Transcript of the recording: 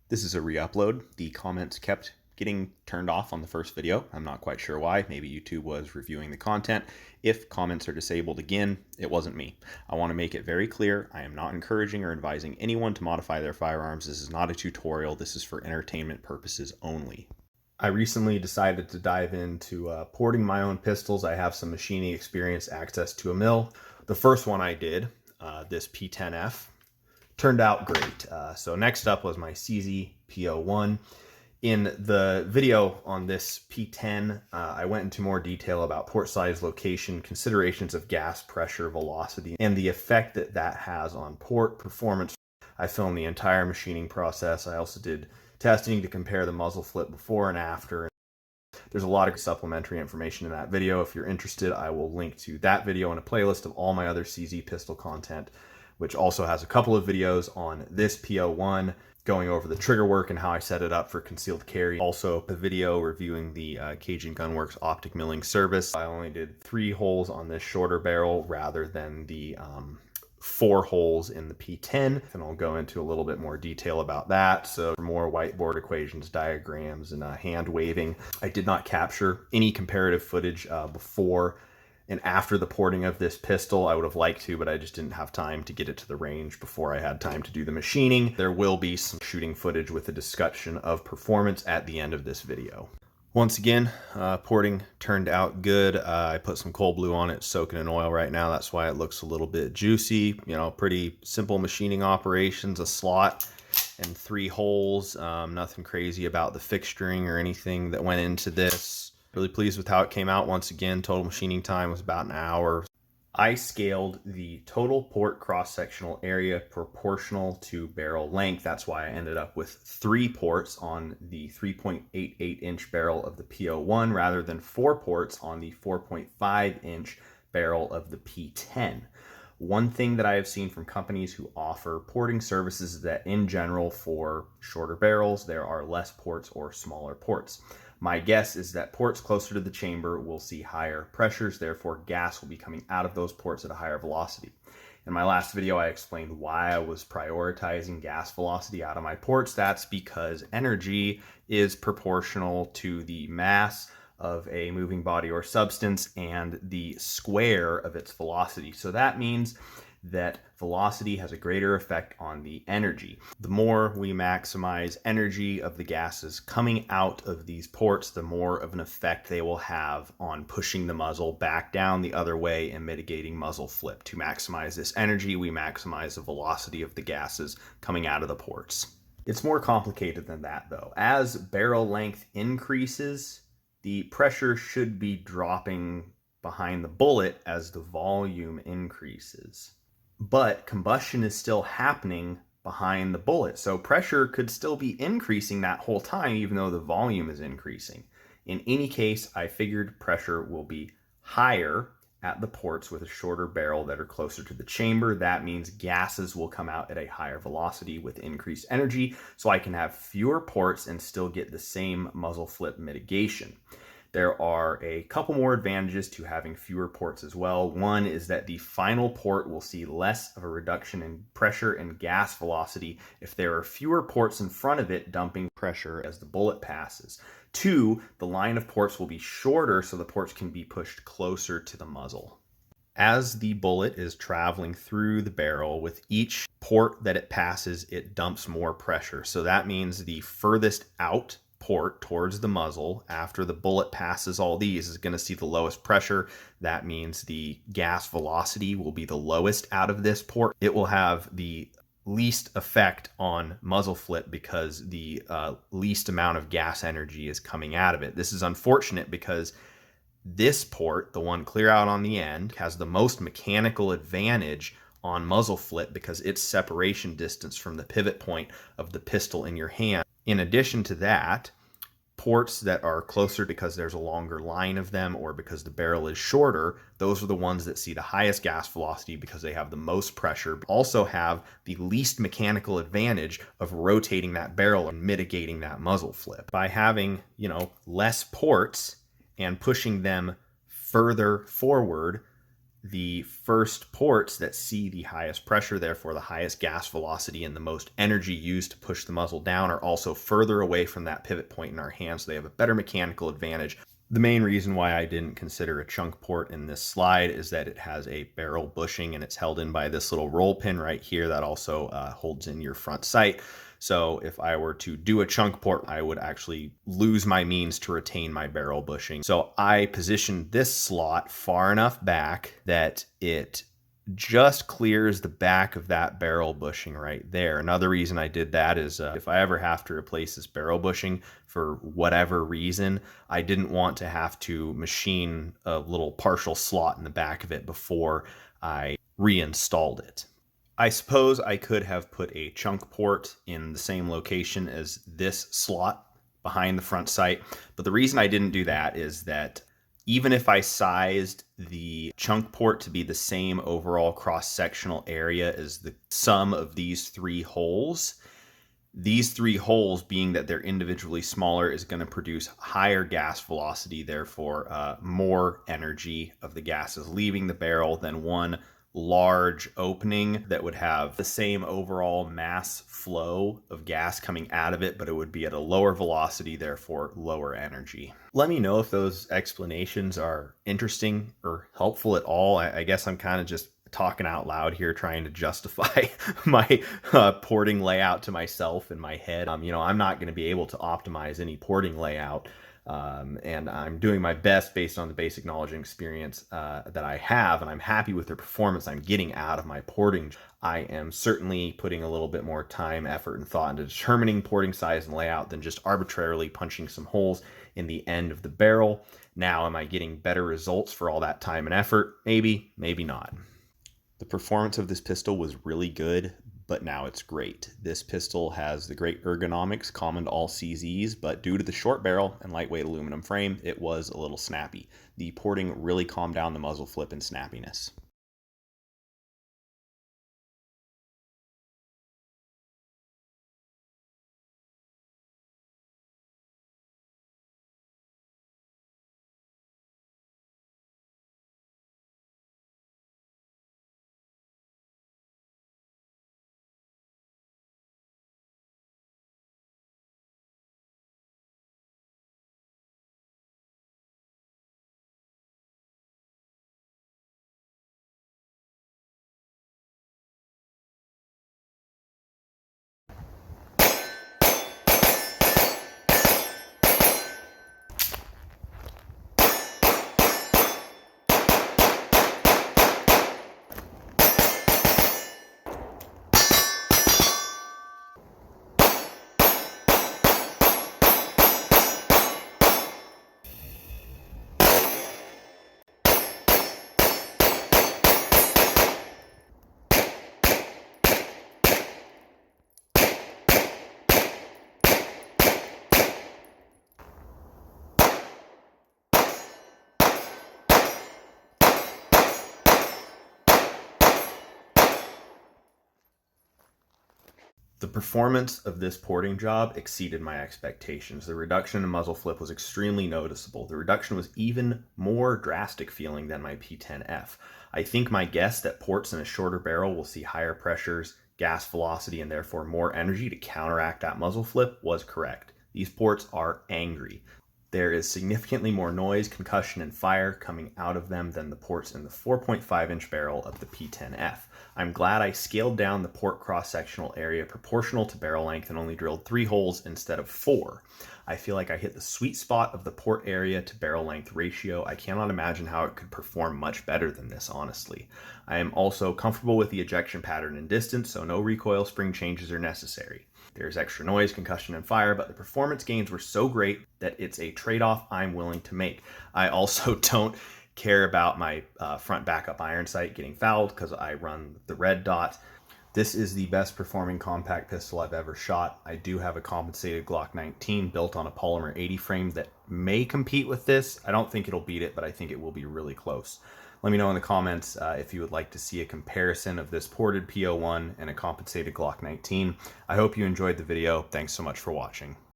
This is a re-upload. The comments kept getting turned off on the first video. I'm not quite sure why. Maybe YouTube was reviewing the content. If comments are disabled again, it wasn't me. I want to make it very clear. I am not encouraging or advising anyone to modify their firearms. This is not a tutorial. This is for entertainment purposes only. I recently decided to dive into porting my own pistols. I have some machining experience, access to a mill. The first one I did, this P10F, turned out great. So next up was my CZ P-01. In the video on this P10, I went into more detail about port size, location, considerations of gas, pressure, velocity, and the effect that that has on port performance. I filmed the entire machining process. I also did testing to compare the muzzle flip before and after. There's a lot of supplementary information in that video. If you're interested, I will link to that video and a playlist of all my other CZ pistol content, which also has a couple of videos on this P-01, going over the trigger work and how I set it up for concealed carry. Also a video reviewing the Cajun Gunworks optic milling service. I only did 3 holes on this shorter barrel rather than the 4 holes in the P10, and I'll go into a little bit more detail about that. So for more whiteboard equations, diagrams, and hand waving. I did not capture any comparative footage before and after the porting of this pistol. I would have liked to, but I just didn't have time to get it to the range before I had time to do the machining. There will be some shooting footage with a discussion of performance at the end of this video. Once again, porting turned out good. I put some cold blue on it, soaking in oil right now. That's why it looks a little bit juicy. You know, pretty simple machining operations, a slot and 3 holes. Nothing crazy about the fixturing or anything that went into this. Really pleased with how it came out. Once again, total machining time was about an hour. I scaled the total port cross-sectional area proportional to barrel length. That's why I ended up with 3 ports on the 3.88 inch barrel of the P-01 rather than 4 ports on the 4.5 inch barrel of the P-10. One thing that I have seen from companies who offer porting services is that in general for shorter barrels, there are less ports or smaller ports. My guess is that ports closer to the chamber will see higher pressures, therefore gas will be coming out of those ports at a higher velocity. In my last video, I explained why I was prioritizing gas velocity out of my ports. That's because energy is proportional to the mass of a moving body or substance and the square of its velocity. So that means that velocity has a greater effect on the energy. The more we maximize energy of the gases coming out of these ports, the more of an effect they will have on pushing the muzzle back down the other way and mitigating muzzle flip. To maximize this energy, we maximize the velocity of the gases coming out of the ports. It's more complicated than that though. As barrel length increases, the pressure should be dropping behind the bullet as the volume increases. But combustion is still happening behind the bullet. So pressure could still be increasing that whole time, even though the volume is increasing. In any case, I figured pressure will be higher at the ports with a shorter barrel that are closer to the chamber. That means gases will come out at a higher velocity with increased energy, so I can have fewer ports and still get the same muzzle flip mitigation. There are a couple more advantages to having fewer ports as well. One is that the final port will see less of a reduction in pressure and gas velocity if there are fewer ports in front of it dumping pressure as the bullet passes. 2, the line of ports will be shorter so the ports can be pushed closer to the muzzle. As the bullet is traveling through the barrel, with each port that it passes, it dumps more pressure. So that means the furthest out port towards the muzzle after the bullet passes all these is going to see the lowest pressure. That means the gas velocity will be the lowest out of this port. It will have the least effect on muzzle flip because the least amount of gas energy is coming out of it. This is unfortunate because this port, the one clear out on the end, has the most mechanical advantage on muzzle flip because its separation distance from the pivot point of the pistol in your hand. In addition to that, ports that are closer because there's a longer line of them or because the barrel is shorter, those are the ones that see the highest gas velocity because they have the most pressure, but also have the least mechanical advantage of rotating that barrel and mitigating that muzzle flip. By having, less ports and pushing them further forward, the first ports that see the highest pressure, therefore the highest gas velocity and the most energy used to push the muzzle down, are also further away from that pivot point in our hand, so they have a better mechanical advantage. The main reason why I didn't consider a chunk port in this slide is that it has a barrel bushing and it's held in by this little roll pin right here that also holds in your front sight. So if I were to do a chunk port, I would actually lose my means to retain my barrel bushing. So I positioned this slot far enough back that it just clears the back of that barrel bushing right there. Another reason I did that is if I ever have to replace this barrel bushing for whatever reason, I didn't want to have to machine a little partial slot in the back of it before I reinstalled it. I suppose I could have put a chunk port in the same location as this slot behind the front sight, but the reason I didn't do that is that even if I sized the chunk port to be the same overall cross-sectional area as the sum of these three holes being that they're individually smaller is going to produce higher gas velocity, therefore more energy of the gases leaving the barrel than one large opening that would have the same overall mass flow of gas coming out of it, but it would be at a lower velocity, therefore lower energy. Let me know if those explanations are interesting or helpful at all. I guess I'm kind of just talking out loud here, trying to justify my porting layout to myself in my head. I'm not going to be able to optimize any porting layout. And I'm doing my best based on the basic knowledge and experience that I have, and I'm happy with the performance I'm getting out of my porting. I am certainly putting a little bit more time, effort, and thought into determining porting size and layout than just arbitrarily punching some holes in the end of the barrel. Now, am I getting better results for all that time and effort? Maybe, maybe not. The performance of this pistol was really good, but now it's great. This pistol has the great ergonomics common to all CZs, but due to the short barrel and lightweight aluminum frame, it was a little snappy. The porting really calmed down the muzzle flip and snappiness. The performance of this porting job exceeded my expectations. The reduction in muzzle flip was extremely noticeable. The reduction was even more drastic feeling than my P10F. I think my guess that ports in a shorter barrel will see higher pressures, gas velocity, and therefore more energy to counteract that muzzle flip was correct. These ports are angry. There is significantly more noise, concussion, and fire coming out of them than the ports in the 4.5-inch barrel of the P10F. I'm glad I scaled down the port cross-sectional area proportional to barrel length and only drilled 3 holes instead of 4. I feel like I hit the sweet spot of the port area to barrel length ratio. I cannot imagine how it could perform much better than this, honestly. I am also comfortable with the ejection pattern and distance, so no recoil spring changes are necessary. There's extra noise, concussion, and fire, but the performance gains were so great that it's a trade-off I'm willing to make. I also don't care about my front backup iron sight getting fouled because I run the red dot. This is the best performing compact pistol I've ever shot. I do have a compensated Glock 19 built on a polymer 80 frame that may compete with this. I don't think it'll beat it, but I think it will be really close. Let me know in the comments if you would like to see a comparison of this ported P-01 and a compensated Glock 19. I hope you enjoyed the video. Thanks so much for watching.